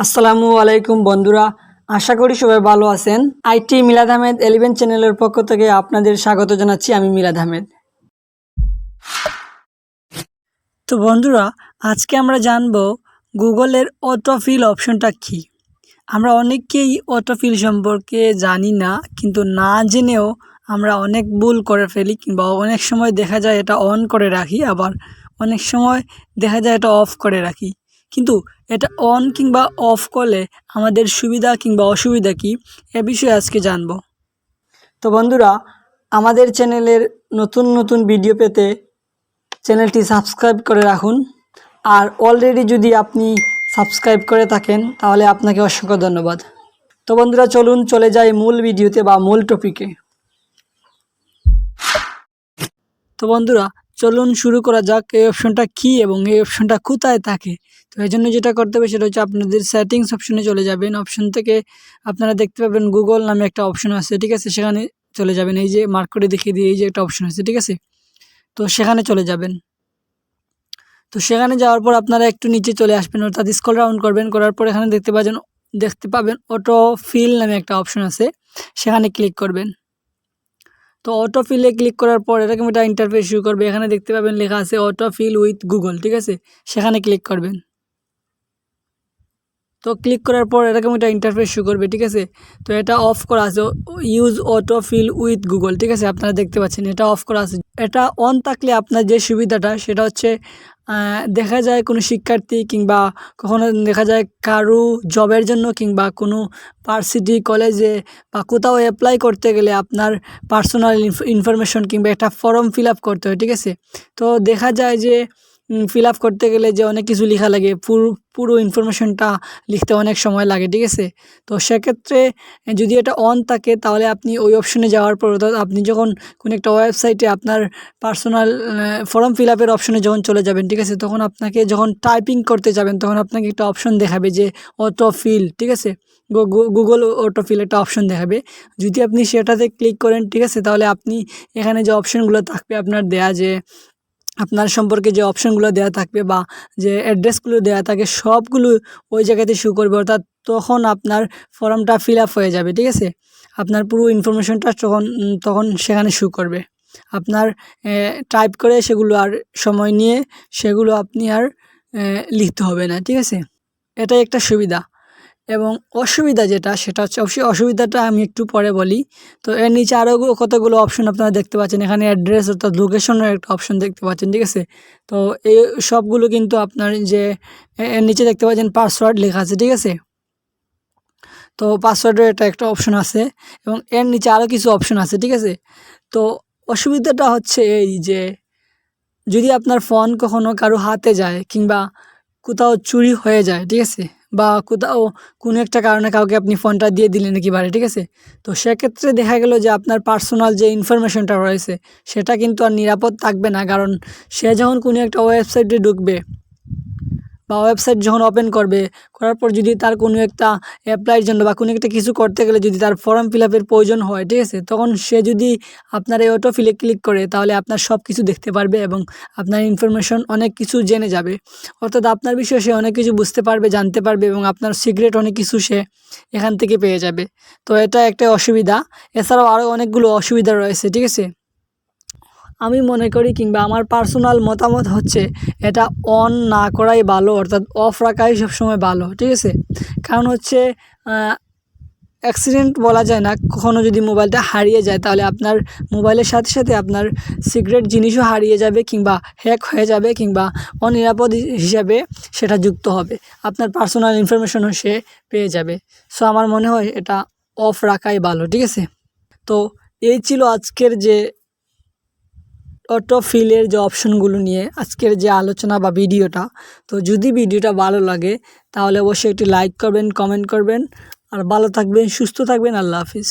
আসসালামু আলাইকুম বন্ধুরা, আশা করি সবাই ভালো আছেন। আইটি মিলাদ আহমেদ 11 চ্যানেলের পক্ষ থেকে আপনাদের স্বাগত জানাচ্ছি। আমি মিলাদ আহমেদ। তো বন্ধুরা, আজকে আমরা জানব গুগলের অটোফিল অপশনটা কি। আমরা অনেকেই অটোফিল সম্পর্কে জানি না, কিন্তু না জেনেও আমরা অনেক ভুল করে ফেলি, কিংবা অনেক সময় দেখা যায় এটা অন করে রাখি, আবার অনেক সময় দেখা যায় এটা অফ করে রাখি। কিন্তু এটা অন কিংবা অফ করলে আমাদের সুবিধা কিংবা অসুবিধা কি, এ বিষয়ে আজকে জানব। তো বন্ধুরা, আমাদের চ্যানেলের নতুন নতুন ভিডিও পেতে চ্যানেলটি সাবস্ক্রাইব করে রাখুন। আর অলরেডি যদি আপনি সাবস্ক্রাইব করে থাকেন তাহলে আপনাকে অসংখ্য ধন্যবাদ। তো বন্ধুরা, চলুন চলে যাই মূল ভিডিওতে বা মূল টপিকে। তো বন্ধুরা, চলুন শুরু করা যাক এই অপশনটা কী এবং এই অপশনটা কোথায় থাকে। তো এই জন্য যেটা করতে হবে সেটা হচ্ছে আপনাদের সেটিংস অপশনে চলে যাবেন। অপশন থেকে আপনারা দেখতে পাবেন গুগল নামে একটা অপশন আছে, ঠিক আছে? সেখানে চলে যাবেন। এই যে মার্ক করে দেখিয়ে দিয়ে এই যে একটা অপশন আছে, ঠিক আছে? তো সেখানে চলে যাবেন। তো সেখানে যাওয়ার পর আপনারা একটু নিচে চলে আসবেন, অর্থাৎ স্ক্রল ডাউন করবেন। করার পর এখানে দেখতে পাবেন অটো ফিল নামে একটা অপশন আছে, সেখানে ক্লিক করবেন। তো অটো ফিলে ক্লিক করার পর এরকম একটা ইন্টারফেস শুরু করবে। এখানে দেখতে পাবেন লেখা আছে অটো ফিল উইথ গুগল, ঠিক আছে? সেখানে ক্লিক করবেন। তো ক্লিক করার পর এরকম একটা ইন্টারফেস শুরু করবে, ঠিক আছে? তো এটা অফ করা আছে, use auto fill with Google, ঠিক আছে? আপনারা দেখতে পাচ্ছেন এটা অফ করা আছে। এটা অন থাকলে আপনার যে সুবিধাটা সেটা হচ্ছে দেখা যায় কোনো শিক্ষার্থী কিংবা কখনো দেখা যায় কারো জবের জন্য কিংবা কোনো ভার্সিটি কলেজে বা কোথাও অ্যাপ্লাই করতে গেলে আপনার পার্সোনাল ইনফরমেশন কিংবা একটা ফর্ম ফিল আপ করতে হয়, ঠিক আছে? তো দেখা যায় যে ফিল আপ করতে গেলে যে অনেক কিছু লেখা লাগে, পুরো ইনফরমেশনটা লিখতে অনেক সময় লাগে, ঠিক আছে? তো সেক্ষেত্রে যদি এটা অন থাকে তাহলে আপনি ওই অপশনে যাওয়ার পর, অর্থাৎ আপনি যখন কোনো একটা ওয়েবসাইটে আপনার পার্সোনাল ফর্ম ফিল আপের অপশনে যখন চলে যাবেন, ঠিক আছে? তখন আপনাকে যখন টাইপিং করতে যাবেন তখন আপনাকে একটা অপশন দেখাবে যে অটো ফিল, ঠিক আছে? গুগল অটো ফিল একটা অপশন দেখাবে। যদি আপনি সেটাতে ক্লিক করেন, ঠিক আছে, তাহলে আপনি এখানে যে অপশনগুলো থাকবে আপনার দেয়া, যে আপনার সম্পর্কে যে অপশনগুলো দেওয়া থাকবে বা যে অ্যাড্রেসগুলো দেওয়া থাকে সবগুলো ওই জায়গাতে শো করবে, অর্থাৎ তখন আপনার ফর্মটা ফিল আপ হয়ে যাবে, ঠিক আছে? আপনার পুরো ইনফরমেশনটা তখন সেখানে শো করবে। আপনার টাইপ করে সেগুলো আর সময় নিয়ে সেগুলো আপনি আর লিখতে হবে না, ঠিক আছে? এটাই একটা সুবিধা। এবং অসুবিধা যেটা সেটা হচ্ছে, অবশ্যই অসুবিধাটা আমি একটু পরে বলি। তো এর নিচে আরও কতগুলো অপশন আপনারা দেখতে পাচ্ছেন। এখানে অ্যাড্রেস অর্থাৎ লোকেশনের একটা অপশন দেখতে পাচ্ছেন, ঠিক আছে? তো এই সবগুলো কিন্তু আপনার যে এর নিচে দেখতে পাচ্ছেন পাসওয়ার্ড লেখা আছে, ঠিক আছে? তো পাসওয়ার্ডের এটা একটা অপশন আছে এবং এর নিচে আরও কিছু অপশন আছে, ঠিক আছে? তো অসুবিধাটা হচ্ছে এই যে যদি আপনার ফোন কখনো কারো হাতে যায় কিংবা কোথাও চুরি হয়ে যায়, ঠিক আছে? বা কোথাও কোনো একটা কারণে কাউকে আপনি ফোনটা দিয়ে দিলেন একেবারে, ঠিক আছে? তো সেক্ষেত্রে দেখা গেল যে আপনার পার্সোনাল যে ইনফরমেশনটা রয়েছে সেটা কিন্তু আর নিরাপদ থাকবে না, কারণ সে যখন কোনো একটা ওয়েবসাইটে ঢুকবে বা ওয়েবসাইট যখন ওপেন করবে, করার পর যদি তার কোনো একটা অ্যাপ্লাইয়ের জন্য বা কোনো একটা কিছু করতে গেলে যদি তার ফর্ম ফিল আপের প্রয়োজন হয়, ঠিক আছে, তখন সে যদি আপনার এই অটো ফিলে ক্লিক করে তাহলে আপনার সব কিছু দেখতে পারবে এবং আপনার ইনফরমেশন অনেক কিছু জেনে যাবে। অর্থাৎ আপনার বিষয়ে সে অনেক কিছু বুঝতে পারবে, জানতে পারবে এবং আপনার সিক্রেট অনেক কিছু সে এখান থেকে পেয়ে যাবে। তো এটা একটা অসুবিধা। এছাড়াও আরও অনেকগুলো অসুবিধা রয়েছে, ঠিক আছে? আমি মনে করি কিংবা আমার পার্সোনাল মতামত হচ্ছে এটা অন না করাই ভালো, অর্থাৎ অফ রাখাই সবসময় ভালো, ঠিক আছে? কারণ হচ্ছে অ্যাক্সিডেন্ট বলা যায় না, কখনও যদি মোবাইলটা হারিয়ে যায় তাহলে আপনার মোবাইলের সাথে সাথে আপনার সিক্রেট জিনিসও হারিয়ে যাবে কিংবা হ্যাক হয়ে যাবে কিংবা অনিরাপদ হিসাবে সেটা যুক্ত হবে, আপনার পার্সোনাল ইনফরমেশনও সে পেয়ে যাবে। সো আমার মনে হয় এটা অফ রাখাই ভালো, ঠিক আছে? তো এই ছিল আজকের যে অটো ফিলের যে অপশনগুলো নিয়ে আজকের যে আলোচনা বা ভিডিওটা। তো যদি ভিডিওটা ভালো লাগে তাহলে অবশ্যই একটি লাইক করবেন, কমেন্ট করবেন, আর ভালো থাকবেন, সুস্থ থাকবেন। আল্লাহ হাফিজ।